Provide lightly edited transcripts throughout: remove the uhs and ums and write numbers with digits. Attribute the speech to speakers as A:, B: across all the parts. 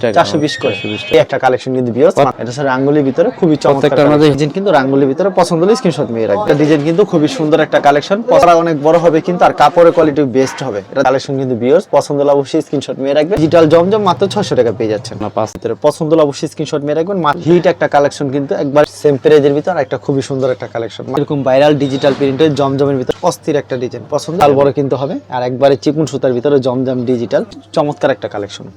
A: 420 করে এই একটা কালেকশন কিন্তু ভিউয়ার্স, এটা হচ্ছে রাঙ্গুলির ভিতরে খুবই চমৎকার ডিজাইন, কিন্তু রাঙ্গুলির ভিতরে পছন্দ হলে স্ক্রিনশট নিয়ে রাখবেন। ডিজাইন কিন্তু খুবই সুন্দর একটা কালেকশন, পরা অনেক বড় হবে কিন্তু আর কাপড়ের কোয়ালিটি বেস্ট হবে। এটা কালেকশন কিন্তু ভিউয়ার্স পছন্দ হলে অবশ্যই স্ক্রিনশট নিয়ে রাখবেন। ডিজিটাল জমজম মাত্র 600 টাকা পেয়ে যাচ্ছেন না, পাঁচ ভিতরে পছন্দ হলে অবশ্যই স্ক্রিনশট নিয়ে রাখবেন। হিট একটা কালেকশন কিন্তু একবার সেম প্রাইজের ভিতর একটা খুবই সুন্দর একটা কালেকশন, এরকম ভাইরাল ডিজিটাল প্রিন্টের জমজমের ভিতর অস্থির একটা ডিজাইন, পছন্দ আর বড় কিন্তু হবে। আর একবারে চিকন সুতার ভিতরে জমজম ডিজিটাল চমৎকার একটা কালেকশন।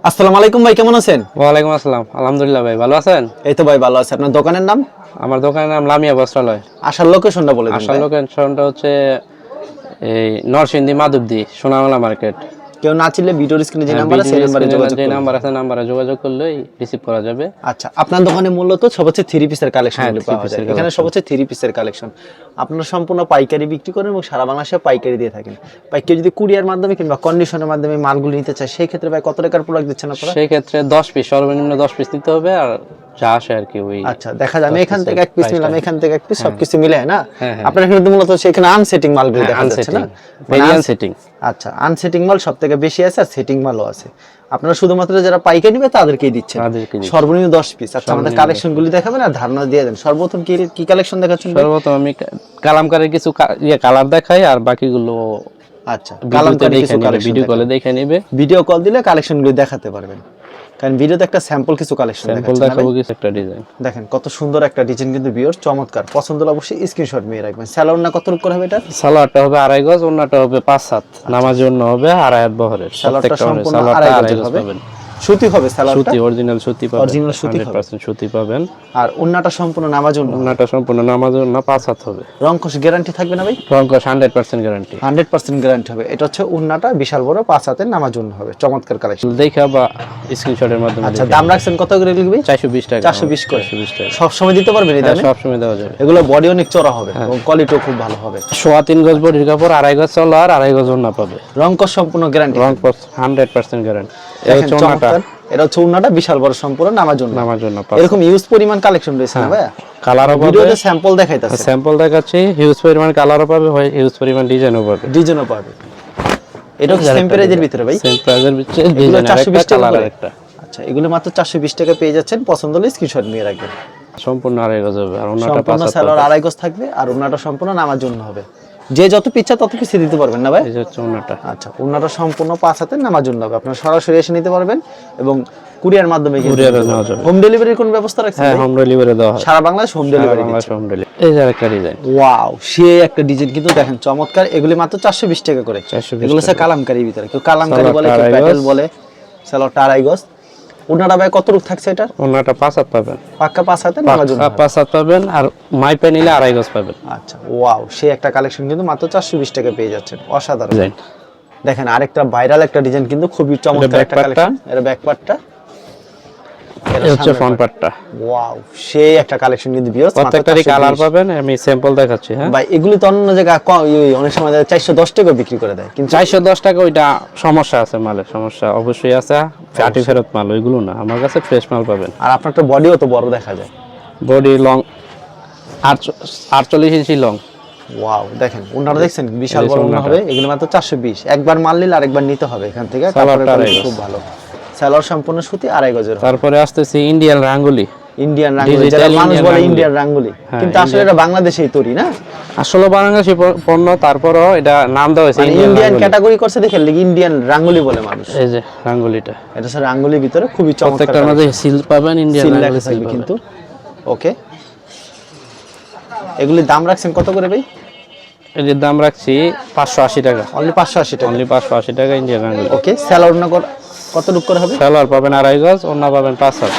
A: আসসালামু আলাইকুম ভাই, কেমন আছেন?
B: ওয়ালাইকুম আসসালাম, আলহামদুলিল্লাহ ভাই, ভালো আছেন?
A: এই তো ভাই ভালো আছে। আপনার দোকানের নাম?
B: আমার দোকানের নাম লামিয়া বস্ত্রালয়।
A: আসার লোকেশনটা বলে দিন।
B: আসার লোকেশনটা হচ্ছে এই নরসিংদী মাধবদী সোনামলা মার্কেট।
A: কেউ না চিনলে ভিডিওর স্ক্রিনে যে নাম্বার আছে সেই নম্বরে যোগাযোগ করুন।
B: নাম্বার আছে, নাম্বারে যোগাযোগ করলেই রিসিভ করা যাবে।
A: আচ্ছা, আপনার দোকানে মূলত সব হচ্ছে 3 পিসের কালেকশন পাওয়া যায়। এখানে সব হচ্ছে 3 পিসের কালেকশন। আপনারা সম্পূর্ণ পাইকারি বিক্রি করেন এবং সারা বাংলাদেশে পাইকারি দিয়ে থাকেন। ভাই কেউ যদি কুরিয়ার মাধ্যমে কিংবা কন্ডিশনের মাধ্যমে মালগুলো নিতে চায় সেই ক্ষেত্রে ভাই কত টাকার প্রোডাক্ট দিচ্ছেন আপনারা?
B: সেই ক্ষেত্রে 10 পিস, সর্বনিম্ন 10 পিস নিতে হবে। আর যা আসে আর কি ওই
A: আচ্ছা, দেখা যায় আমি এখান থেকে এক পিস নিলাম, এখান থেকে এক পিস, সবকিছু মিলে না আপনার এখানে তো মূলত সেখানে আনসেটিং মালগুলো দেখা যাচ্ছে না?
B: আনসেটিং।
A: আচ্ছা, আনসেটিং মাল সবথেকে বেশি আছে আর সেটিং মালও আছে। আপনারা শুধুমাত্র যারা পাইকারি নেবে তাদেরকেই দিচ্ছেন সর্বনিম্ন 10 পিস। আচ্ছা, আমাদের কালেকশনগুলি দেখাবেন আর ধারণা দিয়ে দেন। সর্বপ্রথম কি কালেকশন দেখাচ্ছেন?
B: সর্বপ্রথম আমি কালামকারীর কিছু কালার দেখাই আর বাকিগুলো
A: আচ্ছা কালামকারী কিছু কালেকশন
B: ভিডিও কলে দেখে নেবে।
A: ভিডিও কল দিলে কালেকশনগুলি দেখাতে পারবেন, কারণ ভিডিওতে একটা স্যাম্পল কিছু কালেকশন
B: দেখাবো, কিছু একটা ডিজাইন
A: দেখেন কত সুন্দর একটা ডিজাইন কিন্তু ভিউয়ার্স চমৎকার। পছন্দ হলে অবশ্যই স্ক্রিনশট নিয়ে রাখবেন। সালোয়ার না কত করে হবে এটা?
B: সালোয়ারটা হবে 2.5 গজ, ওন্নাটা হবে 5/7, নামাজের জন্য হবে 2.5 হাত বহরের।
A: সালোয়ারটা সম্পূর্ণ 2.5 গজ হবে, সুতি হবে সালোয়ারটা,
B: সুতি অরিজিনাল সুতি পাবেন,
A: অরিজিনাল সুতি
B: 100% সুতি পাবেন।
A: আর ওন্নাটা সম্পূর্ণ নামাজ ওন্না,
B: ওন্নাটা সম্পূর্ণ নামাজ ওন্না 5 হাত হবে।
A: রংকশ গ্যারান্টি থাকবে না ভাই?
B: রংকশ 100% গ্যারান্টি,
A: 100% গ্যারান্টি হবে। এটা হচ্ছে ওন্নাটা বিশাল বড় 5 হাতের নামাজ ওন্না হবে, চমৎকার কালেকশন।
B: দেখা বা স্ক্রিনশটের মাধ্যমে।
A: আচ্ছা, দাম রাখছেন কত করে লিখবি?
B: 420 টাকা।
A: 420 করে
B: 420 টাকা
A: সব সময় দিতে পারবেন এই দামে?
B: সব সময় দেওয়া যাবে।
A: এগুলো বডি অনেক চড়া হবে এবং কোয়ালিটিও খুব ভালো হবে।
B: 3.5 গজ বডির কাপড়, 2.5 গজ সালোয়ার, 2.5 গজ ওন্না পাবে।
A: রংকশ সম্পূর্ণ গ্যারান্টি,
B: রংকশ 100% গ্যারান্টি।
A: দেখেন চমৎকার, এটা হচ্ছে ওন্নাটা বিশাল বড় সম্পূর্ণ নামাজ ওন্না।
B: নামাজ ওন্না
A: এরকম ইউজ পরিমাণ কালেকশন রয়েছে না ভাই?
B: কালারও পাবে,
A: ভিডিওতে স্যাম্পল দেখাইতাছে,
B: স্যাম্পল দেখাচ্ছি। হিউজ পরিমাণ কালারও পাবে, হিউজ পরিমাণ ডিজাইনও পাবে।
A: ডিজাইনও পাবে। এটা সেম প্রাইজের ভিতরে ভাই?
B: সেম প্রাইজের ভিতরে ডিজাইন আর একটা কালার একটা।
A: আচ্ছা, এগুলো মাত্র 420 টাকা পেয়ে যাচ্ছেন। পছন্দ হলে স্ক্রিনশট নিয়ে রাখবেন।
B: সম্পূর্ণ 2.5 গজ হবে আর ওন্নাটা 5 হাত।
A: সালোয়ার 2.5 গজ থাকবে আর ওন্নাটা সম্পূর্ণ নামার জন্য হবে। যে যত পিচ্ছা তত পিছে দিতে পারবেন না ভাই?
B: এই হচ্ছে ওন্নাটা।
A: আচ্ছা, ওন্নাটা সম্পূর্ণ 5 হাতের নামার জন্য হবে। আপনারা সরাসরি এসে নিতে পারবেন এবং কুরিয়ার মাধ্যমে
B: কুরিয়ারে নেওয়া যাবে।
A: হোম ডেলিভারির কোন ব্যবস্থা রাখছেন?
B: হ্যাঁ, হোম ডেলিভারি দেওয়া হয়
A: সারা বাংলাদেশ হোম ডেলিভারি দিচ্ছে।
B: Home delivery. এই যে আরেকটা ডিজাইন,
A: ওয়াও, সে একটা ডিজাইন কিন্তু দেখেন চমৎকার। এগুলি মাত্র 420 টাকা করে। এগুলো হচ্ছে কালামকারীর ভিতরে, কেউ কালামকারী বলে, কেউ প্যাটেল বলে। সালোয়ারটা 2.5 গজ। ওন্নাটা ভাই কত রূপ থাকছে এটা?
B: ওন্নাটা 5 হাত পাবেন,
A: পাক্কা 5 হাতে নামার জন্য
B: 5 হাত পাবেন। আর মাইপে নিলে 2.5 গজ পাবেন।
A: আচ্ছা, ওয়াও, সে একটা কালেকশন কিন্তু মাত্র 420 টাকা পেয়ে যাচ্ছেন, অসাধারণ ডিজাইন। দেখেন আরেকটা ভাইরাল একটা ডিজাইন কিন্তু খুবই চমৎকার একটা কালেকশন। এর ব্যাক পার্টটা,
B: এটা হচ্ছে ফ্রন্ট পার্টটা।
A: ওয়াও, সে একটা কালেকশন কিন্তু ভিউয়ার্স
B: প্রত্যেকটারই কালার পাবেন। আমি স্যাম্পল দেখাচ্ছি। হ্যাঁ
A: ভাই, এগুলি তো অন্য জায়গায় অনেক সময় 410 টাকা বিক্রি করে দেয়, কিন্তু
B: 410 টাকা ওইটা সমস্যা আছে, মালের সমস্যা অবশ্যই আছে। চাটি ফেরত মাল ওইগুলো না, আমার কাছে ফ্রেশ মাল পাবেন।
A: আর আপনার তো বডিও তো বড় দেখা যায়,
B: বডি লং 48 ইঞ্চি লং।
A: ওয়াও, দেখেন ওন্নাটা দেখছেন বিশাল বড় ওন্না হবে। এগুলো মাত্র 420। একবার মাল নিলে আরেকবার নিতে হবে এখান থেকে। কাপড়ের কোয়ালিটি খুব ভালো। সালোয়ার সম্পূর্ণ সুতি 2.5 গজের।
B: তারপরে আসতেছে ইন্ডিয়ান রাঙ্গুলি।
A: ইন্ডিয়ান রাঙ্গুলি, যারা মানুষ বলে ইন্ডিয়ান রাঙ্গুলি, কিন্তু আসলে এটা বাংলাদেশেই তৈরি না?
B: আসলে বাংলাদেশি পণ্য, তারপরও এটা নাম দেওয়া হয়েছে
A: ইন্ডিয়ান ক্যাটাগরি করছে দেখে ইন্ডিয়ান রাঙ্গুলি বলে মানুষ।
B: এই যে রাঙ্গুলিটা,
A: এটা হচ্ছে রাঙ্গুলির ভিতরে খুবই চমৎকার।
B: প্রত্যেকটার মধ্যে সিল পাবেন, ইন্ডিয়ান রাঙ্গুলি সিল
A: কিন্তু। ওকে, এগুলির দাম রাখছেন কত করে ভাই?
B: এর দাম রাখছি 580 টাকা।
A: অনলি 580 টাকা।
B: অনলি 580 টাকা ইন্ডিয়ান রাঙ্গুলি।
A: ওকে, সালোয়ার না কত লুক করে হবে?
B: সালোয়ার পাবেন 2.5 গজ, ওন্না পাবেন 5 হাত।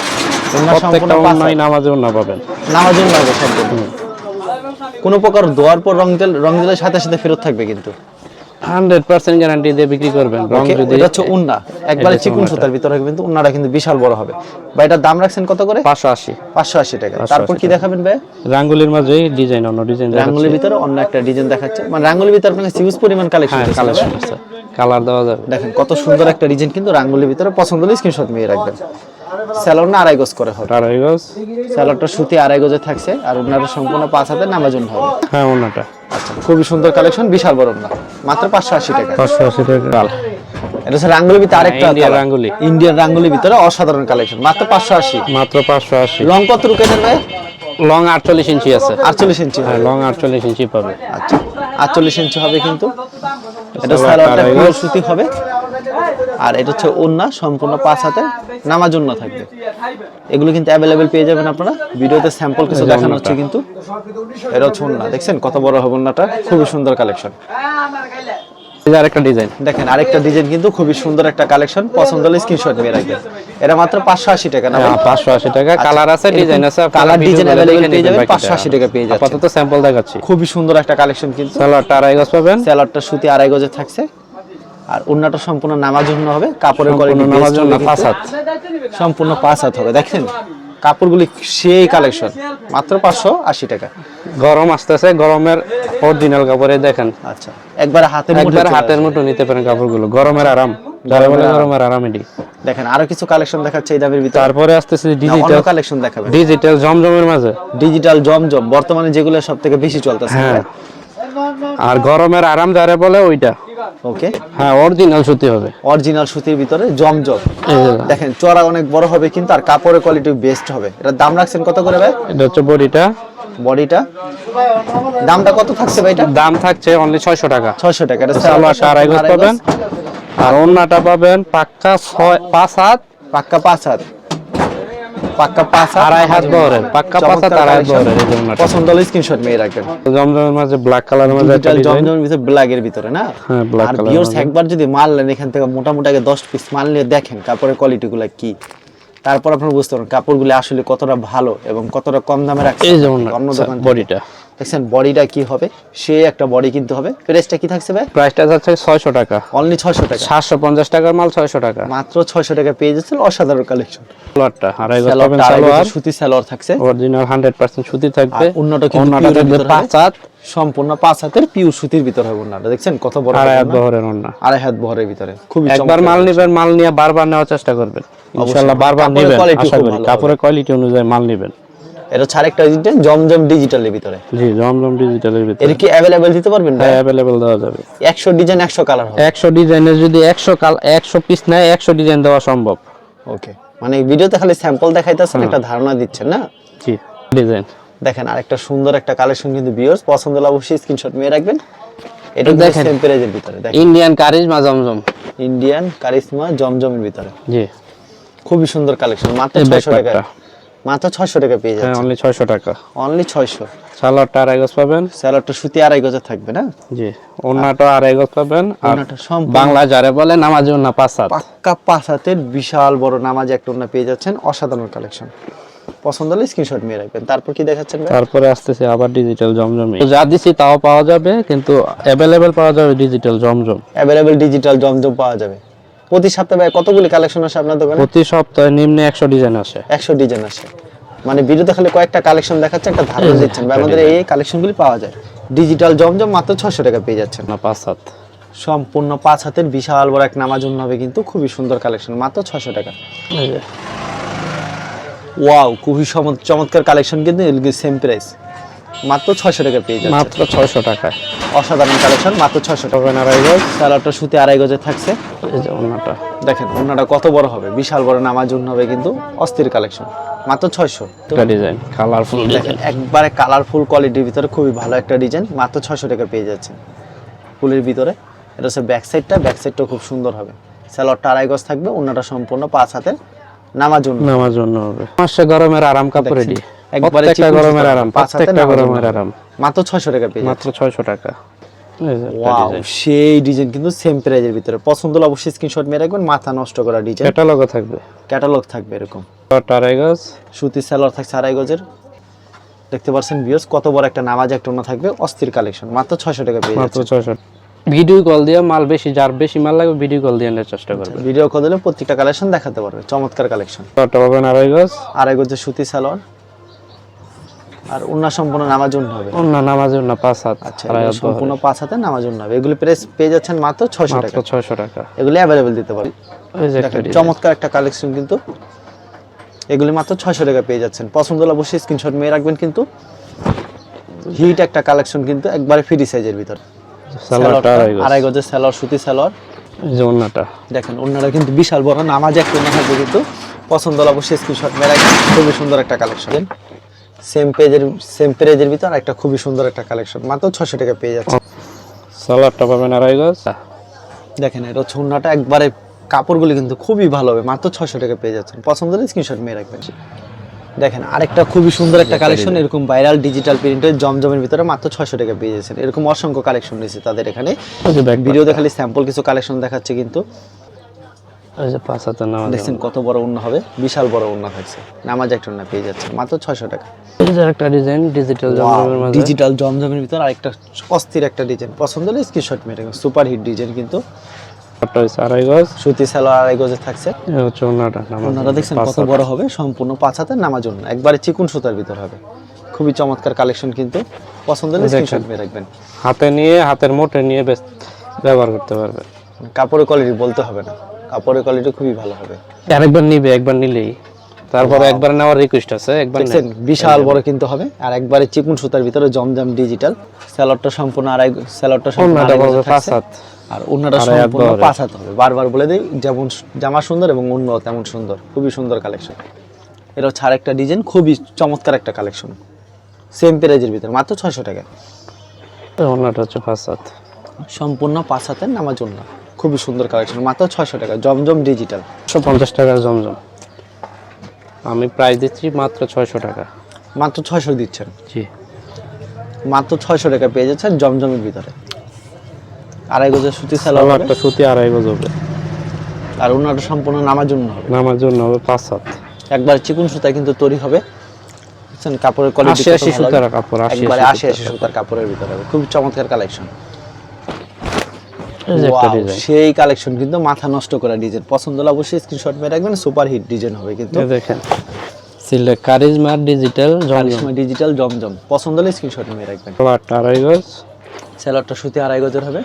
B: প্রত্যেকটা ওন্নাই নামাজে ওন্না পাবেন।
A: নামাজে ওন্না হবে সম্পূর্ণ। কোনো প্রকার ধোয়ার পর রং দিলে সাথে সাথে ফেরত থাকবে কিন্তু
B: 100% গ্যারান্টি দিয়ে বিক্রি করবেন। রং যদি
A: এটা হচ্ছে ওন্না, একবারে চিকন সুতার ভিতরে হবে, কিন্তু ওন্নাটা কিন্তু বিশাল বড় হবে। ভাই এটার দাম রাখছেন কত করে? 580 টাকা। তারপর কি দেখাবেন ভাই?
B: রাঙ্গুলির মাঝেই ডিজাইন, অন্য ডিজাইন দেখাচ্ছি।
A: রাঙ্গুলির ভিতরে অন্য একটা ডিজাইন দেখাচ্ছে, মানে রাঙ্গুলির ভিতরে আপনাকে হিউজ পরিমাণ কালেকশন
B: আছে, কালার দেওয়া যাবে।
A: দেখেন কত সুন্দর একটা ডিজাইন কিন্তু রাঙ্গুলির ভিতরে। পছন্দ হলে স্ক্রিনশট নিয়ে রাখবেন। সালোয়ার না 2.5 গজ করে হবে?
B: 2.5 গজ।
A: সালোয়ারটা সুতি 2.5 গজে থাকছে আর ওন্নাটা সম্পূর্ণ 5 হাতে নামার জন্য হবে।
B: হ্যাঁ, ওন্নাটা
A: আচ্ছা, খুবই সুন্দর কালেকশন, বিশাল বড় ওন্না, মাত্র 580 টাকা।
B: 580 টাকা।
A: এটা হচ্ছে রাঙ্গুলির ভিতরে আরেকটা
B: ইন্ডিয়ান রাঙ্গুলি।
A: ইন্ডিয়ান রাঙ্গুলির ভিতরে অসাধারণ কালেকশন, মাত্র 580।
B: মাত্র 580।
A: লং কত রুকেছেন ভাই?
B: লং 48 ইঞ্চি আছে।
A: 48 ইঞ্চি
B: হ্যাঁ, লং 48 ইঞ্চি পাবে।
A: আচ্ছা 48 ইঞ্চি হবে কিন্তু। এটা
B: সালোয়ারটা
A: সালোয়ারটা
B: আড়াই
A: পিওর
B: গজ।
A: সুতি হবে। আর এটা হচ্ছে ওন্না, সম্পূর্ণ 5 হাতে নামাজ ওন্না থাকবে। এগুলো কিন্তু অ্যাভেলেবেল পেয়ে যাবেন আপনারা। ভিডিওতে স্যাম্পল কিছু
B: এই যে
A: দেখানো
B: ওন্নাটা।
A: হচ্ছে কিন্তু। এটা হচ্ছে ওন্না, দেখছেন কত বড় হবে ওন্নাটা, খুবই সুন্দর কালেকশন।
B: এই যে আরেকটা ডিজাইন।
A: দেখেন আরেকটা ডিজাইন কিন্তু খুবই সুন্দর একটা কালেকশন, পছন্দ হলে স্ক্রিনশট নিয়ে রাখবেন। এটা মাত্র 580 টাকা না ভাই?
B: 580 টাকা। কালার আছে, ডিজাইন আছে,
A: কালার ডিজাইন अवेलेबल পেয়ে যাবেন। 580 টাকা পেয়ে যাবেন।
B: আপাতত স্যাম্পল দেখাচ্ছি।
A: খুবই সুন্দর একটা কালেকশন কিন্তু।
B: সালোয়ারটা আড়াই গজ পাবেন।
A: সেলারটা সুতি আড়াই গজে থাকছে। আর ওন্নাটা সম্পূর্ণ নামাজ ওন্না হবে, কাপড়ের কোয়ালিটি
B: সম্পূর্ণ নামাজ ওন্না, 5 হাত।
A: সম্পূর্ণ 5 হাত হবে। দেখেন কাপড়গুলি সেই কালেকশন, মাত্র 580 টাকা।
B: গরম আসতেছে, গরমের অরিজিনাল কাপড়ে দেখেন
A: আচ্ছা একবারে হাতের মুঠোয়
B: একবার
A: চলে
B: হাতের
A: আসবে।
B: মুঠো নিতে পারেন কাপড়গুলো, গরমের আরাম, যারা বলে গরমের আরাম এটি।
A: দেখেন আরো কিছু কালেকশন দেখাচ্ছে এই দামের ভিতরে।
B: তারপরে আসতেছে
A: অন্য
B: ডিজিটাল,
A: কালেকশন দেখাবেন।
B: ডিজিটাল জমজমের মাঝে।
A: ডিজিটাল জমজম বর্তমানে যেগুলো সবথেকে বেশি চলতেছে।
B: হ্যাঁ, আর গরমের আরাম যারা বলে ওইটা।
A: ওকে,
B: হ্যাঁ, অরিজিনাল সুতি হবে।
A: অরিজিনাল সুতির ভিতরে জমজম।
B: এই যে
A: দেখেন চড়া অনেক বড় হবে কিন্তু, আর কাপড়ের কোয়ালিটি বেস্ট হবে। এটার দাম রাখছেন কত করে ভাই?
B: এটা হচ্ছে বডিটা।
A: বডিটা দামটা কত থাকছে ভাই? এটা
B: দাম থাকছে অনলি 600 টাকা।
A: 600 টাকা। এটা
B: সালোয়ারটা আড়াই গজ পাবেন, আর ওন্নাটা পাবেন পাক্কা 5 হাত,
A: পাক্কা 5 হাত, পাক্কা 5 হাত,
B: আড়াই হাত বহরের, পাক্কা 5 হাত আড়াই হাত বহরের। এই যে ওন্নাটা
A: পছন্দ হলে স্ক্রিনশট নিয়ে রাখবেন।
B: জমজমের মাঝে ব্ল্যাক কালারের মাঝে একটা
A: ডিজিটাল
B: ডিজাইন।
A: জমজমের ভিতরে ব্ল্যাক এর ভিতরে না?
B: হ্যাঁ, ব্ল্যাক
A: আর
B: কালার।
A: ভিউয়ার্স একবার যদি মাল নেন এখান থেকে মোটামুটি আগে 10 পিস মাল নিয়ে দেখেন কাপড়ের কোয়ালিটিগুলো কি, তারপর আপনারা বুঝতে পারবেন কাপড়গুলো আসলে কতটা ভালো এবং কতটা কম দামে রাখছে
B: এই যে
A: অন্য দোকান থেকে।
B: বডিটা
A: দেখছেন বডিটা কি হবে, সে একটা বডি কিনতে হবে। প্রাইসটা কি থাকছে ভাই?
B: প্রাইসটা যাচ্ছে 600 টাকা।
A: অনলি 600 টাকা।
B: 750 টাকার মাল 600 টাকা।
A: মাত্র 600 টাকা পেয়ে যাচ্ছেন, অসাধারণ কালেকশন।
B: সালোয়ারটা আড়াই গজ পাবেন।
A: সালোয়ারটা আড়াই
B: সালোয়ার
A: গজের সুতি সালোয়ার থাকছে।
B: অরিজিনাল 100% সুতি থাকবে।
A: আর ওন্নাটা কিন্তু
B: ওন্নাটা
A: পিওরের
B: থাকবে
A: ভিতরে
B: 5 হাত,
A: সম্পূর্ণ 5 হাতের পিওর সুতির ভিতরে হবে ওন্নাটা। দেখছেন কত বড়
B: আড়াই হাত
A: ওন্না?
B: বহরের ওন্না।
A: আড়াই হাত বহরের ভিতরে খুবই
B: একবার মাল নেবেন, মাল নিয়ে বারবার নেওয়ার চেষ্টা করবেন। ইনশাআল্লাহ বারবার
A: কাপড়ের
B: নেবেন,
A: quality
B: আশা
A: খুব
B: করি
A: ভালো
B: কাপড়ের কোয়ালিটি অনুযায়ী মাল নেবেন।
A: এটা হচ্ছে আরেকটা ডিজাইন জমজম ডিজিটালের ভিতরে।
B: জি, জমজম ডিজিটালের ভিতরে।
A: এর কি अवेलेबल দিতে পারবেন ভাই?
B: হ্যাঁ, अवेलेबल দেওয়া যাবে।
A: 100 ডিজাইন 100 কালার হবে।
B: 100 ডিজাইনের যদি 100 পিস নেয় 100 ডিজাইন দেওয়া সম্ভব।
A: ওকে, মানে ভিডিওতে খালি স্যাম্পল দেখাইতেছেন, একটা ধারণা দিচ্ছেন না?
B: জি, ডিজাইন
A: দেখেন আরেকটা সুন্দর একটা কালেকশন কিন্তু ভিউয়ার্স, পছন্দ হলে অবশ্যই স্ক্রিনশট নিয়ে রাখবেন। এটা
B: দেখেন।
A: দেখেন সেম প্রাইজের ভিতরে। দেখেন
B: ইন্ডিয়ান কারিজমা জমজম।
A: ইন্ডিয়ান কারিশমা জমজমের ভিতরে
B: জি,
A: খুবই সুন্দর কালেকশন, মাত্র
B: এই
A: 600 টাকা।
B: ব্যাকপ্যাকটা।
A: মাত্র 600 টাকা পেয়ে
B: হ্যাঁ,
A: যাচ্ছেন।
B: অনলি 600 টাকা।
A: অনলি 600।
B: সালোয়ারটা আড়াই গজ পাবেন।
A: স্যালাডটা সুতি আড়াই গজে থাকবে না?
B: জি, ওন্নাটা আড়াই গজ পাবেন। আর
A: ওন্নাটা সম্পূর্ণ
B: বাংলা যারে বলে নামাজি ওন্না 5 হাত।
A: পাক্কা 5 হাতের বিশাল বড় নামাজ একটা ওন্না পেয়ে যাচ্ছেন, অসাধারণ কালেকশন। পছন্দ হলে স্ক্রিনশট নিয়ে রাখবেন। তারপর কি দেখাচ্ছেন ভাই?
B: তারপরে আসতেছে আবার ডিজিটাল জমজমে। যা দিছি তাও পাওয়া যাবে, কিন্তু अवेलेबल পাওয়া যাবে ডিজিটাল জমজম।
A: अवेलेबल ডিজিটাল জমজম পাওয়া যাবে। প্রতি সপ্তাহে ভাই কতগুলি কালেকশন আসে আপনার দোকানে?
B: প্রতি সপ্তাহে নিম্নে 100 ডিজাইন আসে।
A: 100 ডিজাইন আসে। মানে ভিডিওতে খালি কয়েকটা কালেকশন দেখাচ্ছে, একটা ধারণা দিচ্ছেন ভাই আমাদের এই কালেকশনগুলি পাওয়া যায়। ডিজিটাল জমজম মাত্র 600 টাকা পেয়ে যাচ্ছেন।
B: না 5 হাত।
A: সম্পূর্ণ 5 হাতের বিশাল বড় এক নামাজ ওন্না হবে কিন্তু, খুবই সুন্দর কালেকশন, মাত্র 600 টাকা।
B: এই যে
A: ওয়াও, খুবই চমৎকার কালেকশন কিন্তু সেম প্রাইস, মাত্র 600 টাকা পেয়ে যাচ্ছেন।
B: মাত্র 600 টাকায়।
A: অসাধারণ কালেকশন, মাত্র 600 টাকা।
B: পাবেন আড়াই গজ।
A: সালোয়ারটা সুতি আড়াই গজে থাকছে।
B: এই যে ওন্নাটা।
A: দেখেন ওন্নাটা কত বড় হবে, বিশাল বড় নামাজ ওন্না হবে কিন্তু, অস্থির কালেকশন, মাত্র 600।
B: একটা ডিজাইন কালারফুল
A: দেখেন
B: ডিজাইন।
A: একবারে কালারফুল কোয়ালিটির ভিতরে খুবই ভালো একটা ডিজাইন, মাত্র 600 টাকা পেয়ে যাচ্ছেন ফুলের ভিতরে। এটা হচ্ছে ব্যাক সাইডটাও খুব সুন্দর হবে। সালোয়ারটা আড়াই গজ থাকবে, ওন্নাটা সম্পূর্ণ 5 হাতের নামাজ ওন্না।
B: নামার জন্য হবে। মাসে গরমের আরাম কাপড় রেডি।
A: একবারে
B: প্রত্যেকটা
A: চিকন
B: গরমের
A: সুতা,
B: আরাম,
A: 5 হাতের
B: প্রত্যেকটা
A: নামাজ
B: গরমের
A: ওন্না।
B: আরাম।
A: মাত্র 600 টাকা পেয়ে
B: মাত্র
A: যাচ্ছেন।
B: 600 টাকা। এই যে একটা
A: ওয়াও,
B: ডিজাইন।
A: সেই ডিজাইন কিন্তু সেম প্রাইজের ভিতরে। পছন্দ হলে অবশ্যই স্ক্রিনশট মেরে রাখবেন। মাথা নষ্ট করা ডিজাইন,
B: ক্যাটালগও থাকবে।
A: ক্যাটালগ থাকবে এরকম।
B: সালোয়ারটা আড়াই গজ।
A: সুতি সালোয়ার থাকছে আড়াই গজের। দেখতে পাচ্ছেন ভিউয়ার্স কত বড় একটা নামাজ একটা ওন্না থাকবে, অস্থির কালেকশন, মাত্র 600 টাকা পেয়ে
B: মাত্র
A: যাচ্ছেন।
B: 600। ভিডিও কল দিয়ে মাল বেশি, যার বেশি মাল লাগবে ভিডিও কল দিয়ে নেওয়ার চেষ্টা করবে।
A: ভিডিও কল দিলে প্রত্যেকটা কালেকশন দেখাতে পারবে, চমৎকার কালেকশন।
B: সালোয়ারটা পাবেন আড়াই গজ।
A: আড়াই গজের সুতি সালোয়ার, আর ওন্না সম্পূর্ণ নামাজ ওন্না হবে।
B: ওন্না নামাজি ওন্না 5 হাত।
A: আচ্ছা,
B: আড়াই
A: এগুলো
B: হাত
A: সম্পূর্ণ
B: বহরের।
A: 5 হাতে নামাজ ওন্না হবে। এগুলি প্রাইস পেয়ে যাচ্ছেন মাত্র 600
B: মাত্র
A: টাকা।
B: 600 টাকা।
A: এগুলি अवेलेबल দিতে পারবে।
B: এই যে একটা
A: দেখেন
B: ডিজাইন।
A: চমৎকার একটা কালেকশন কিন্তু, এগুলি মাত্র 600 টাকা পেয়ে যাচ্ছেন। পছন্দ হলে অবশ্যই স্ক্রিনশট মেরে রাখবেন কিন্তু। হিট একটা কালেকশন কিন্তু, একবারে ফ্রি সাইজের ভিতর।
B: সালোয়ারটা আড়াই গজ।
A: আড়াই গজের সালোয়ার, সুতি সালোয়ার,
B: এই যে ওন্নাটা
A: দেখেন ওন্নাটা কিন্তু বিশাল বড়, নামাজ একটা ওন্না থাকবে কিন্তু, পছন্দ হলে অবশ্যই স্ক্রিনশট মেরে রাখবেন। খুবই সুন্দর একটা কালেকশন, সেম পেজের ভিতর একটা খুবই সুন্দর একটা কালেকশন, মাত্র 600 টাকা পেয়ে যাচ্ছে।
B: সালোয়ারটা পাবেন আড়াই গজ।
A: দেখেন এটা হচ্ছে ওন্নাটা, একবারে কাপড়গুলো কিন্তু খুবই ভালো হবে, মাত্র 600 টাকা পেয়ে যাচ্ছেন। পছন্দ হলে স্ক্রিনশট মেরে রাখবেন। দেখেন আরেকটা খুবই সুন্দর একটা কালেকশন, এরকম ভাইরাল ডিজিটাল প্রিন্টের জমজমের ভিতরে মাত্র 600 টাকা পেয়ে যাচ্ছেন। এরকম অসংখ্য কালেকশন রয়েছে তাদের এখানে, ভিডিওতে খালি স্যাম্পল কিছু কালেকশন দেখাচ্ছে কিন্তু।
B: এই যে 5 হাতের নামাজ,
A: দেখছেন কত বড় ওন্না হবে, বিশাল বড় ওন্না থাকছে, নামাজ একটা ওন্না পেয়ে যাচ্ছে মাত্র 600 টাকা।
B: এই যে একটা ডিজাইন ডিজিটাল জমজমের মাঝে,
A: ডিজিটাল জমজমের ভিতরে আরেকটা অস্থির একটা ডিজাইন, পছন্দ হলে স্ক্রিনশট মেরে রাখবেন। সুপার হিট ডিজাইন কিন্তু,
B: একটা হইছে আড়াই গজ,
A: সুতি সালোয়ার আড়াই গজে থাকছে।
B: এই হচ্ছে ওন্নাটা নামাজ।
A: ওন্নাটা দেখছেন কত বড় হবে, সম্পূর্ণ 5 হাতের নামাজ ওন্না, একবারে চিকন সুতার ভিতর হবে, খুবই চমৎকার কালেকশন কিন্তু। পছন্দ হলে স্ক্রিনশট মেরে রাখবেন।
B: হাতে নিয়ে, হাতের মোটে নিয়ে বেশ ব্যবহার করতে পারবে।
A: কাপড়ের কোয়ালিটি বলতে হবে না, কাপড়ের কোয়ালিটি খুবই ভালো হবে।
B: আরেকবার নিবে, একবার নিলেই, তারপরে একবার নেওয়ার রিকোয়েস্ট আছে, একবার
A: দেখছেন বিশাল বড় কিন্তু হবে, আর একবারে চিকন সুতার ভিতরে জমজম ডিজিটাল। স্যালোয়ারটা সম্পূর্ণ
B: ওন্নাটা বলবে 5 হাত,
A: আর ওন্নাটা সম্পূর্ণ 5 হাত হবে। বারবার বলে দেই, যেমন জামা সুন্দর এবং ওন্নাও তেমন সুন্দর, খুবই সুন্দর কালেকশন। এটা হচ্ছে আরেকটা ডিজাইন, খুবই চমৎকার একটা কালেকশন, সেম প্রাইজের ভিতরে মাত্র 600 টাকা।
B: ওন্নাটা হচ্ছে 5 হাত,
A: সম্পূর্ণ 5 হাতের নামাজ ওন্না, খুবই সুন্দর কালেকশন, মাত্র 600 টাকা। জমজম ডিজিটাল
B: 150 টাকার জমজম, আমি প্রাইস দিচ্ছি মাত্র 600 টাকা।
A: মাত্র 600 দিচ্ছেন?
B: জি,
A: মাত্র 600 টাকা পেয়ে যাচ্ছেন জমজমের ভিতরে। আড়াই গজের সুতি সালোয়ার হবে,
B: একটা সুতি আড়াই গজ হবে,
A: আর ওন্নাটা সম্পূর্ণ নামার জন্য হবে,
B: নামার জন্য হবে 5 হাত।
A: একবার চিকন সুতা কিন্তু তৈরি হবে। দেখছেন কাপড়ের কোয়ালিটি
B: 80 সুতার কাপড়,
A: একবারে 80 সুতার কাপড়ের ভিতরে হবে, খুব চমৎকার কালেকশন।
B: এই যে একটা ডিজাইন,
A: সেই কালেকশন কিন্তু মাথা নষ্ট করা ডিজাইন, পছন্দ হলে অবশ্যই স্ক্রিনশট মেরে রাখবেন। সুপার হিট ডিজাইন হবে কিন্তু,
B: এই দেখেন সিলেক্ট কারিজমা ডিজিটাল জমজম,
A: ডিজিটাল জমজম, পছন্দ হলে স্ক্রিনশট মেরে রাখবেন।
B: সালোয়ারটা আড়াই গজ,
A: সেলরটা সুতি আড়াই গজের হবে,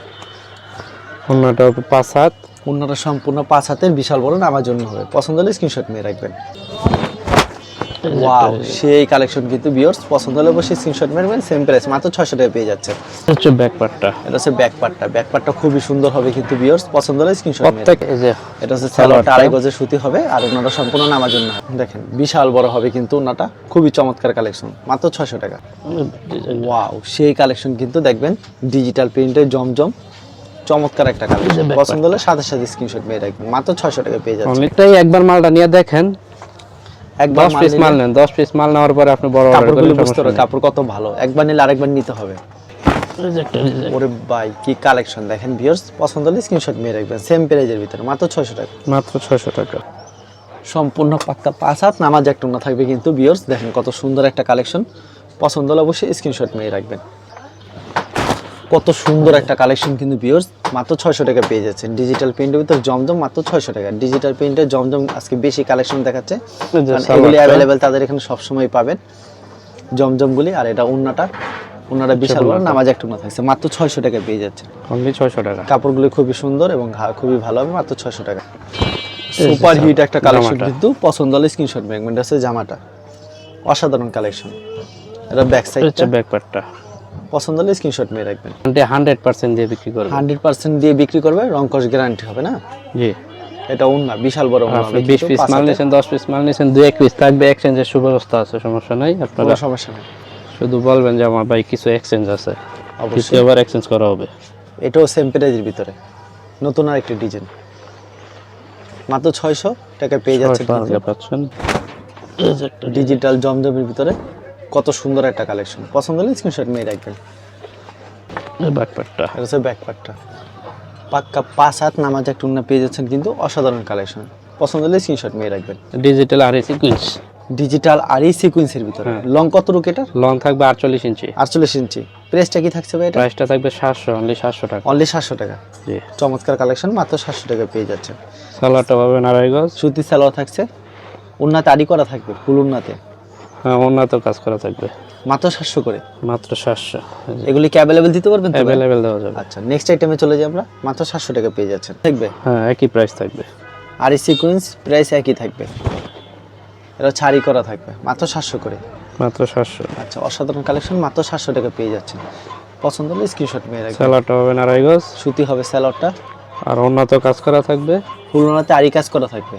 B: ওন্নাটা হবে 5 হাত,
A: ওন্নাটা সম্পূর্ণ 5 হাতের বিশাল বড় নামার জন্য হবে, পছন্দ হলে স্ক্রিনশট মেরে রাখবেন। ওয়াও সেই কালেকশন কিন্তু ভিউয়ার্স, পছন্দ হলে অবশ্যই স্ক্রিনশট মারবেন। সেম প্রাইস মাত্র 600 টাকা পেয়ে যাচ্ছে।
B: হচ্ছে ব্যাক পার্টটা,
A: এটা হচ্ছে ব্যাক পার্টটা খুবই সুন্দর হবে কিন্তু ভিউয়ার্স, পছন্দ হলে স্ক্রিনশট মারবেন।
B: প্রত্যেক এই যে
A: এটা হচ্ছে সালোয়ারটা আড়াই গজের সুতি হবে, আর ওনাটা সম্পূর্ণ নামার জন্য হবে। দেখেন বিশাল বড় হবে কিন্তু ওনাটা, খুবই চমৎকার কালেকশন, মাত্র 600 টাকা। ওয়াও সেই কালেকশন কিন্তু দেখবেন, ডিজিটাল প্রিন্টের জমজম, চমৎকার একটা কালেকশন, পছন্দ হলে সাথে সাথে স্ক্রিনশট মেরে রাখবেন। মাত্র 600 টাকা পেয়ে যাচ্ছে।
B: অনেকটাই একবার মালটা নিয়ে দেখেন,
A: একবার
B: 10 পিস মাল নেন, 10 পিস মাল নেওয়ার পরে আপনি বড় অর্ডার
A: কাপড়গুলো
B: করলে
A: বুঝতে পারবেন কাপড় কত ভালো, একবার নিলে আরেকবার নিতে হবে। ওরে ভাই কি কালেকশন দেখেন ভিউয়ার্স, পছন্দ হলে স্ক্রিনশট মেরে রাখবেন। সেম প্রাইজের ভিতরে মাত্র 600 টাকা,
B: মাত্র 600 টাকা।
A: সম্পূর্ণ পাক্কা 5 হাত নামাজ একটা ওন্না থাকবে কিন্তু ভিউয়ার্স, দেখেন কত সুন্দর একটা কালেকশন, পছন্দ হলে অবশ্যই স্ক্রিনশট মেরে রাখবেন। কত সুন্দর একটা কালেকশন কিন্তু ভিউয়ার্স, মাত্র 600 টাকা পেয়ে যাচ্ছেন। ডিজিটাল প্রিন্টের ভিতর জমজম মাত্র 600 টাকা। ডিজিটাল প্রিন্টের জমজম আজকে বেশি কালেকশন দেখাচ্ছে, এগুলি অ্যাভেলেবেল তাদের এখানে সবসময় পাবেন জমজমগুলি। আর এটা ওন্নাটা বিশাল বড় নামাজ একটা ওন্না থাকছে, মাত্র 600 টাকা পেয়ে যাচ্ছে।
B: অনলি 600 টাকা।
A: কাপড়গুলো খুবই সুন্দর এবং খুবই ভালো হবে, মাত্র 600 টাকা। সুপার হিট একটা কালেকশন কিন্তু, পছন্দ হলে স্ক্রিনশট মেরে রাখবেন। এটা হচ্ছে জামাটা, অসাধারণ কালেকশন। এটা ব্যাক সাইডটা,
B: ব্যাক পার্টটা,
A: পছন্দ হলে স্ক্রিনশট মেরে রাখবেন।
B: 100% দিয়ে বিক্রি করবে,
A: 100% দিয়ে বিক্রি করবে, রং কস গ্যারান্টি হবে না।
B: জি,
A: এটা ওন্না বিশাল বড় ওন্না হবে।
B: 20 পিস মাল নিছেন, 10 পিস মাল নিছেন, 2-1 পিস থাকবে, এক্সচেঞ্জের সুব্যবস্থা আছে, সমস্যা নাই। আপনারা
A: কোনো সমস্যা নেই,
B: শুধু বলবেন যে আমার ভাই কিছু এক্সচেঞ্জ আছে, কিছু
A: অবশ্যই।
B: আবার এক্সচেঞ্জ করা হবে।
A: এটাও সেম প্রাইজের ভিতরে, নতুন আর একটা ডিজাইন, মাত্র 600 টাকা পেয়ে যাচ্ছে।
B: 600 টাকা পাচ্ছেন।
A: ডিজিটাল জমজমের ভিতরে কত সুন্দর একটা কালেকশন, পছন্দ হলে স্ক্রিনশট মেরে রাখবেন।
B: ব্যাক পার্টটা,
A: এটা হচ্ছে ব্যাক পার্টটা, পাক্কা 5 হাত নামাজ একটা ওন্না পেয়ে যাচ্ছেন কিন্তু, অসাধারণ কালেকশন, পছন্দ হলে স্ক্রিনশট মেরে রাখবেন।
B: ডিজিটাল আর সিকোয়েন্স,
A: ডিজিটাল আর এই সিকোয়েন্সের ভিতরে লং কত রুক এটা?
B: লং থাকবে 48 ইঞ্চি,
A: 48 ইঞ্চি। প্রাইসটা কি থাকছে ভাই এটা?
B: প্রাইসটা থাকবে 700, অনলি 700 টাকা।
A: অনলি 700 টাকা।
B: জি,
A: চমৎকার কালেকশন, মাত্র 700 টাকা পেয়ে যাচ্ছে।
B: সালোয়ারটা পাবেন আড়াই গজ,
A: সুতি সালোয়ার থাকছে, ওন্নাতে আড়ি করা থাকবে, ফুল ওন্নাতে,
B: হ্যাঁ উন্নত কাজ করা থাকবে,
A: মাত্র 700 করে।
B: মাত্র 700।
A: এগুলি কি অ্যাভেলেবেল দিতে পারবেন তো?
B: অ্যাভেলেবেল দেওয়া যাবে।
A: আচ্ছা, নেক্সট আইটেমে চলে যাই আমরা। মাত্র 700 টাকা পেয়ে যাচ্ছেন, দেখবে
B: হ্যাঁ একই প্রাইস থাকবে,
A: আর এই সিকোয়েন্স প্রাইস একই থাকবে, এটা ছাড়ি করা থাকবে, মাত্র 700 করে।
B: মাত্র 700।
A: আচ্ছা, অসাধারণ কালেকশন, মাত্র 700 টাকা পেয়ে যাচ্ছেন। পছন্দ হলে স্ক্রিনশট মেরে রাখবেন।
B: সালোয়ারটা পাবেন আড়াই গজ,
A: সুতি হবে সালোয়ারটা,
B: আর উন্নত কাজ করা থাকবে,
A: ফুলনাতে আরি কাজ করা থাকবে।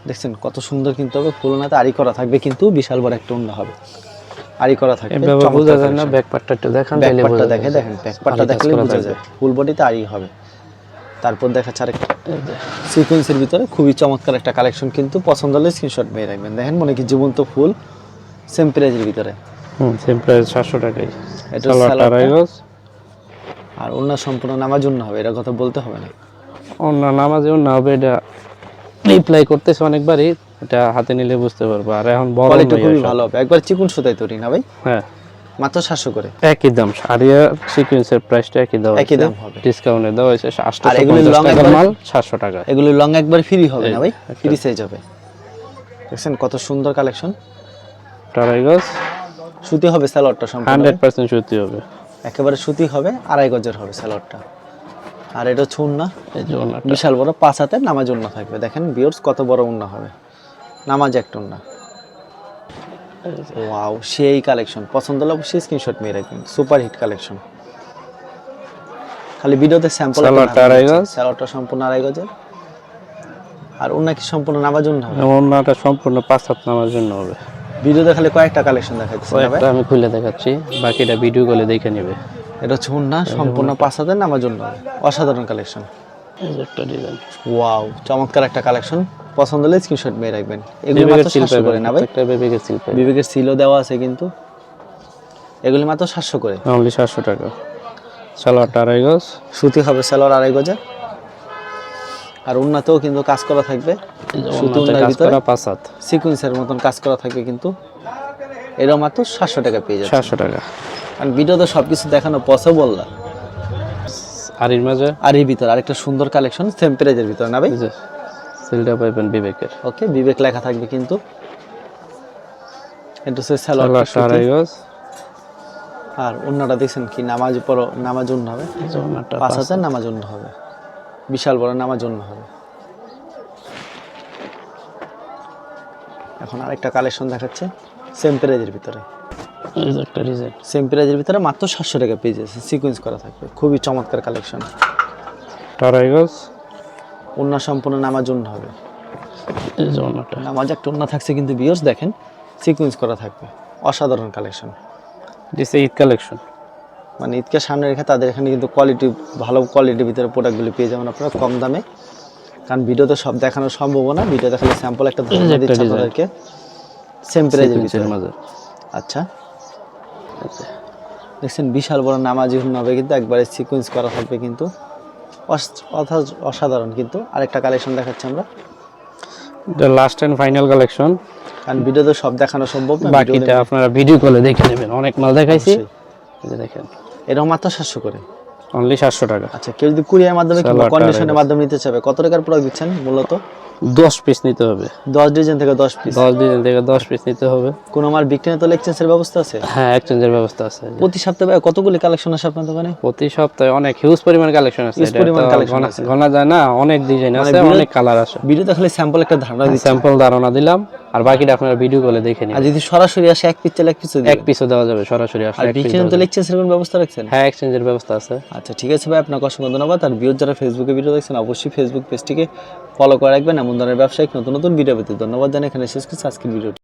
A: দেখছেন কত সুন্দর কিন্তু হবে, ফুলনাতে আরি করা থাকবে কিন্তু বিশাল বড় একটা ওন্না হবে, আরি করা থাকবে।
B: এভাবে বোঝা যায় না, ব্যাক পার্টটা একটু দেখান, তাহলে বোঝা
A: ব্যাকপার্টটা
B: যায়।
A: দেখে দেখেন, ব্যাকপার্টটা দেখলে বোঝা যায় ফুল বডিতে আরি হবে। তারপর দেখাচ্ছে আরেকটা সিকোয়েন্সের ভিতরে খুবই চমৎকার একটা কালেকশন, কিন্তু পছন্দ হলে স্ক্রিনশট মেরে রাখবেন। দেখেন মনে কি জীবন্ত ফুল, সেম প্রাইজের ভিতরে।
B: সেম প্রাইস 700 টাকায়।
A: এটা
B: সালোয়ারটা আড়াই গজ,
A: আর ওন্না সম্পূর্ণ নামার জন্য হবে, এটা কথা বলতে হবে না।
B: অন্য নামাজেও না হবে, এটা রিপ্লাই করতেছে অনেকবারই, এটা হাতে নিলে বুঝতে পারবো। আর এখন বড়
A: কোয়ালিটি খুবই ভালো হবে, একবার চিকন সুতায় তৈরি না ভাই?
B: হ্যাঁ,
A: মাত্র 700 করে।
B: একই দাম, শাড়িয়া সিকোয়েন্সের প্রাইসটা একই দাম,
A: একই দাম হবে।
B: ডিসকাউন্টে দেওয়া হয়েছে
A: আর এগুলো
B: 850
A: লং
B: টাকার
A: একবার
B: মাল 700 টাকা।
A: এগুলো লং একবার ফ্রি হবে না ভাই?
B: একটা।
A: ফ্রি সাইজ হবে। দেখছেন কত সুন্দর কালেকশন।
B: আড়াই গজ,
A: সুতি হবে সালোয়ারটা সম্পূর্ণ,
B: 100% সুতি হবে।
A: একেবারে সুতি হবে, আড়াই গজের হবে সালোয়ারটা। আর এটা ছুন না,
B: এই যে ওনাটা
A: বিশাল বড় 5 হাতের নামাজ ওন্না থাকবে। দেখেন ভিউয়ার্স কত বড় ওন্না হবে, নামাজ একটা ওন্না। ওয়াও, সেই কালেকশন। পছন্দ হলে অবশ্যই স্ক্রিনশট মেরে রাখবেন, সুপার হিট কালেকশন। খালি ভিডিওতে স্যাম্পল,
B: সালোয়ারটা আড়াই গজ,
A: সালোয়ারটা সম্পূর্ণ আড়াই গজের। আর ওন্না কি সম্পূর্ণ নামাজ ওন্না হবে?
B: ওনাটা সম্পূর্ণ 5 হাত নামার জন্য হবে।
A: ভিডিওতে খালি কয়েকটা কালেকশন দেখাচ্ছি না ভাই,
B: একটা আমি খুলে দেখাচ্ছি, বাকিটা ভিডিও কলে দেখে নেবে।
A: এটা হচ্ছে ওন্না সম্পূর্ণ 5 হাতের নামাজ ওন্না হবে, অসাধারণ কালেকশন।
B: এই যে একটা ডিজাইন,
A: ওয়াও, চমৎকার একটা কালেকশন। পছন্দ হলে স্ক্রিনশট মেরে রাখবেন। এগুলো মাত্র 700 করে না ভাই?
B: একটা বিবেকের সিল পাবে,
A: বিবেকের সিলও দেওয়া আছে কিন্তু। এগুলি মাত্র 700 করে,
B: অনলি 700 টাকা। সালোয়ারটা আড়াই গজ,
A: সুতি হবে সালোয়ার আড়াই গজের। আর উন্নাতেও কিন্তু কাজ করা থাকবে, সুতি উন্নার
B: কাজ
A: ভিতরে
B: করা 5 হাত,
A: সিকোয়েন্সের মতন কাজ করা থাকবে কিন্তু। এটাও মাত্র 700 টাকা পেয়ে যাচ্ছে।
B: 700 টাকা।
A: কারণ ভিডিওতে সবকিছু দেখানো পসিবল না।
B: আর এর মাঝে
A: আর এই ভিতরে আরেকটা সুন্দর কালেকশন, সেম প্রাইজের ভিতরে না ভাই?
B: এই যে সিলটা পাবেন বিবেকের,
A: ওকে, বিবেক লেখা থাকবে কিন্তু। এটা হচ্ছে
B: সালোয়ারটা
A: সালোয়ার,
B: আড়াই গজ,
A: আর উন্নাটা দেখছেন কি নামাজ পড়ো, নামাজ উন্না হবে,
B: এই যে ওনাটা
A: 5 হাজার নামাজ উন্না হবে, বিশাল বড় নামাজ উন্না হবে। এখন আরেকটা কালেকশন দেখাচ্ছে সেম প্রাইজের ভিতরে,
B: এই যে একটা ডিজাইন,
A: সেম প্রাইজের ভিতরে মাত্র 700 টাকা পেয়ে যাচ্ছে, সিকোয়েন্স করা থাকবে, খুবই চমৎকার কালেকশন।
B: আড়াই গজ,
A: উন্না সম্পূর্ণ নামাজ উন্না হবে,
B: এই যে ওনাটা
A: নামাজ একটা উন্না থাকছে কিন্তু ভিউয়ার্স দেখেন সিকোয়েন্স করা থাকবে, অসাধারণ কালেকশন।
B: দিছে ঈদ কালেকশন,
A: মানে ঈদকে সামনে রেখে তাদের এখানে কিন্তু কোয়ালিটি, ভালো কোয়ালিটির ভিতরে প্রোডাক্টগুলি পেয়ে যাবেন আপনারা কম দামে। কারণ ভিডিওতে সব দেখানো সম্ভব না, ভিডিও দেখালে স্যাম্পল একটা ধারণা দিচ্ছে আপনাদেরকে। সেম প্রাইজের ভিতরে
B: মাঝে
A: আচ্ছা, দেখছেন বিশাল বড় নামাজি হবে কিন্তু, একবারে সিকোয়েন্স করা থাকবে কিন্তু, অসাধারণ কিন্তু। আরেকটা কালেকশন দেখাচ্ছি আমরা,
B: এটা লাস্ট এন্ড ফাইনাল কালেকশন।
A: কারণ ভিডিওতে সব দেখানো সম্ভব না,
B: বাকিটা আপনারা ভিডিও কলে দেখে নেবেন, অনেক মাল দেখাইছি। এই যে দেখেন,
A: এটাও মাত্র 700 করে,
B: অনলি 700 টাকা।
A: আচ্ছা, কেউ যদি কুরিয়ার মাধ্যমে কিংবা
B: সালোয়ারটা
A: কন্ডিশনের মাধ্যমে নিতে চাবে, কত টাকার প্রোডাক্ট দিচ্ছেন মূলত?
B: 10 পিস নিতে হবে,
A: 10 ডিজাইন থেকে 10 পিস।
B: 10 ডিজাইন থেকে 10 পিস নিতে হবে।
A: কোনো মাল বিক্রি না তো এক্সচেঞ্জের ব্যবস্থা আছে?
B: হ্যাঁ, এক্সচেঞ্জের ব্যবস্থা আছে।
A: প্রতি সপ্তাহে ভাই কতগুলি কালেকশন আসে আপনার দোকানে?
B: প্রতি সপ্তাহে অনেক হিউজ পরিমাণ কালেকশন আছে,
A: Huge
B: এটা
A: পরিমাণ
B: তো
A: collection আছে।
B: গোনা যায় না, অনেক ডিজাইন আছে,
A: ভিডিও-
B: অনেক কালার আছে।
A: ভিডিওতে খালি স্যাম্পল একটা ধারণা দিচ্ছি,
B: স্যাম্পল ধারণা দিলাম, আর বাকিটা আপনারা ভিডিও কলে দেখে
A: আর
B: নিন।
A: যদি সরাসরি আসে এক পিস চাইলে এক পিস
B: এক পিসও দেওয়া যাবে, সরাসরি আসলে
A: আর
B: এক পিস
A: বিক্রি না তো এক্সচেঞ্জের কোনো ব্যবস্থা রাখছেন?
B: হ্যাঁ, এক্সচেঞ্জের ব্যবস্থা আছে।
A: আচ্ছা ঠিক আছে ভাই, আপনাকে অসংখ্য ধন্যবাদ। আর ভিউয়ার যারা ফেসবুকে ভিডিও দেখছেন অবশ্যই ফেসবুক পেজটিকে ফলো করে রাখবেন, এমন ধরনের ব্যবসায়িক নতুন নতুন ভিডিও পেতে। ধন্যবাদ জানাই, এখানে শেষ করছি আজকের ভিডিওটি।